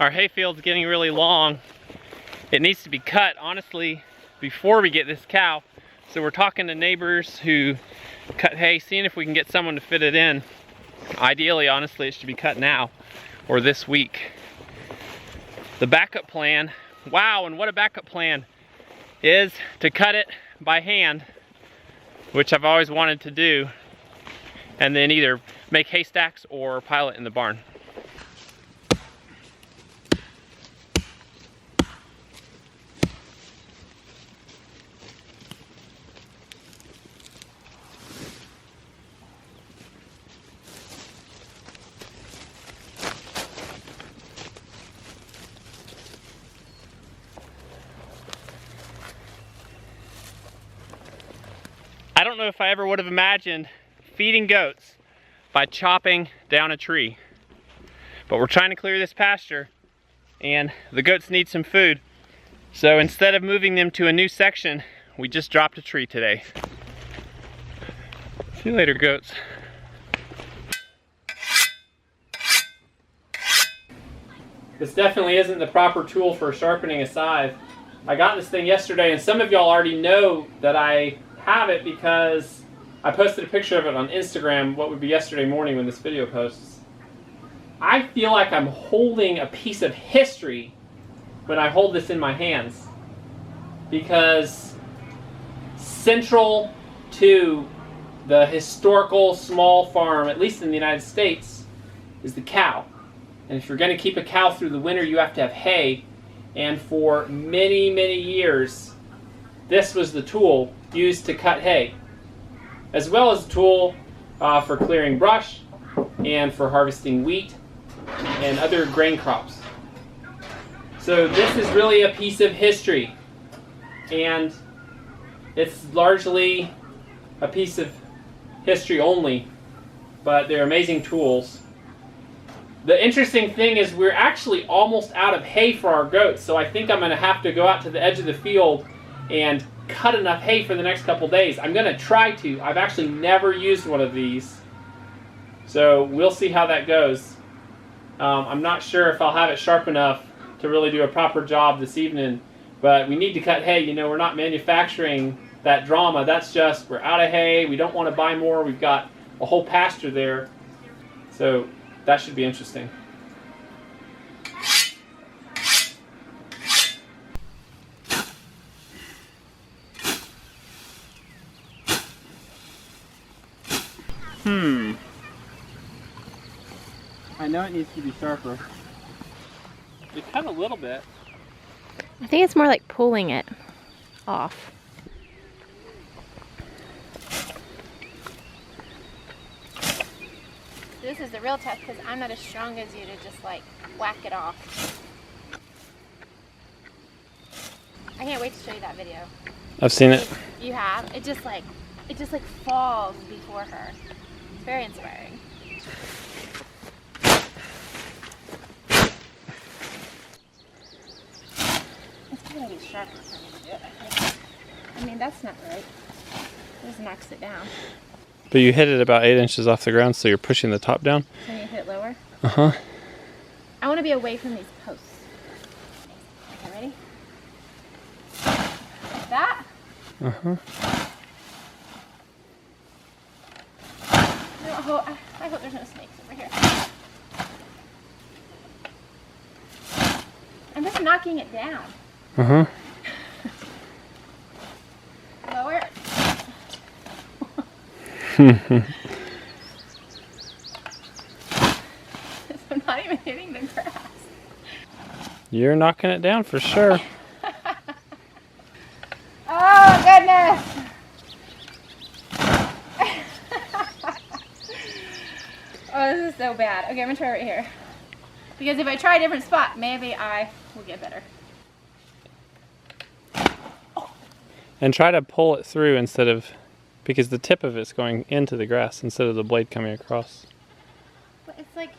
Our hayfield's getting really long. It needs to be cut, honestly, before we get this cow. So we're talking to neighbors who cut hay, seeing if we can get someone to fit it in. Ideally, honestly, it should be cut now or this week. The backup plan, wow, and what a backup plan, is to cut it by hand, which I've always wanted to do, and then either make hay stacks or pile it in the barn. I don't know if I ever would have imagined feeding goats by chopping down a tree. But we're trying to clear this pasture and the goats need some food. So instead of moving them to a new section, we just dropped a tree today. See you later, goats. This definitely isn't the proper tool for sharpening a scythe. I got this thing yesterday and some of y'all already know that I have it because I posted a picture of it on Instagram, what would be yesterday morning when this video posts. I feel like I'm holding a piece of history when I hold this in my hands, because central to the historical small farm, at least in the United States, is the cow. And if you're going to keep a cow through the winter, you have to have hay. And for many, many years, this was the tool used to cut hay, as well as a tool for clearing brush and for harvesting wheat and other grain crops. So this is really a piece of history, and it's largely a piece of history only, but they're amazing tools. The interesting thing is we're actually almost out of hay for our goats, so I think I'm going to have to go out to the edge of the field and cut enough hay for the next couple days. I'm going to try to. I've actually never used one of these, so we'll see how that goes. I'm not sure if I'll have it sharp enough to really do a proper job this evening, but we need to cut hay. You know, we're not manufacturing that drama. That's just, we're out of hay, we don't want to buy more, we've got a whole pasture there, so that should be interesting. I know it needs to be sharper. You cut a little bit. I think it's more like pulling it off. This is the real test because I'm not as strong as you to just like whack it off. I can't wait to show you that video. I've seen it. You have? It just like falls before her. It's very inspiring. It's gonna be sharper for me to do it, I think. I mean, that's not right. It just knocks it down. But you hit it about 8 inches off the ground, so you're pushing the top down? Can you hit it lower? Uh-huh. I want to be away from these posts. Okay, ready? Like that? Uh-huh. No, I hope there's no snakes over here. I'm just knocking it down. Uh-huh. Lower. I'm not even hitting the grass. You're knocking it down for sure. Oh, goodness. Oh, this is so bad. Okay, I'm going to try right here. Because if I try a different spot, maybe I will get better. And try to pull it through instead of, because the tip of it's going into the grass instead of the blade coming across. But it's like,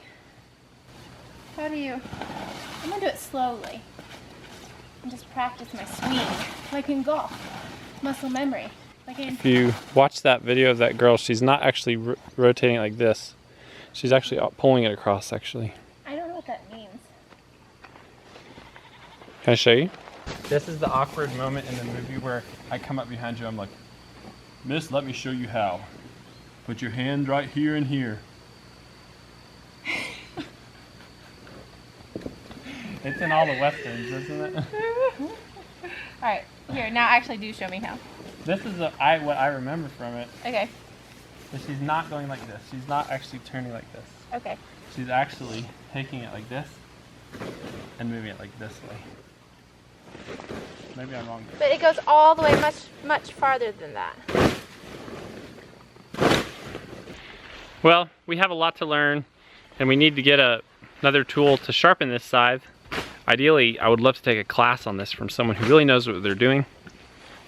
how do you, I'm going to do it slowly. And just practice my swing, like in golf. Muscle memory. Like in... If you watch that video of that girl, she's not actually rotating it like this. She's actually pulling it across, actually. I don't know what that means. Can I show you? This is the awkward moment in the movie where I come up behind you. I'm like, Miss, let me show you how. Put your hand right here and here. It's in all the westerns, isn't it? Alright, here, now actually do show me how. This is what I remember from it. Okay. But she's not going like this. She's not actually turning like this. Okay. She's actually taking it like this and moving it like this way. Maybe I'm wrong. But it goes all the way much farther than that. Well, we have a lot to learn, and we need to get another tool to sharpen this scythe. Ideally, I would love to take a class on this from someone who really knows what they're doing,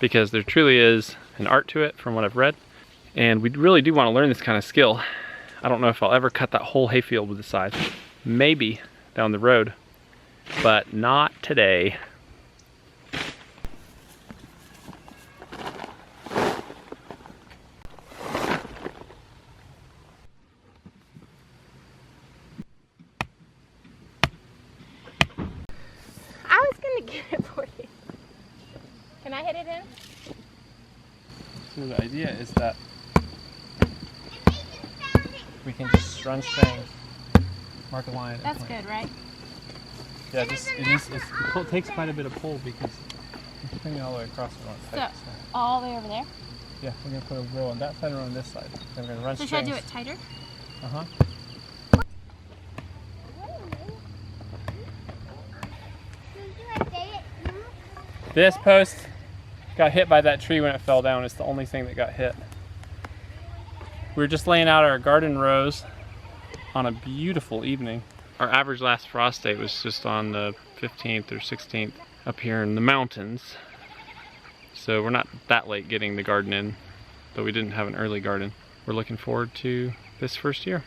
because there truly is an art to it from what I've read. And we really do want to learn this kind of skill. I don't know if I'll ever cut that whole hayfield with the scythe. Maybe down the road, but not today. I was gonna get it for you. Can I hit it in? So the idea is that we can just run strings, mark a line. That's good, right? Yeah, it takes quite a bit of pull because it's bringing it all the way across the tight. So, all the way over there? Yeah, we're going to put a row on that side and a row on this side. Then we're going to run So strings. should I do it tighter? Uh-huh. This post got hit by that tree when it fell down. It's the only thing that got hit. We were just laying out our garden rows on a beautiful evening. Our average last frost date was just on the 15th or 16th up here in the mountains. So we're not that late getting the garden in, though we didn't have an early garden. We're looking forward to this first year.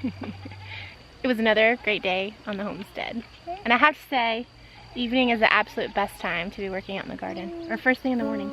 It was another great day on the homestead. And I have to say, evening is the absolute best time to be working out in the garden, or first thing in the morning.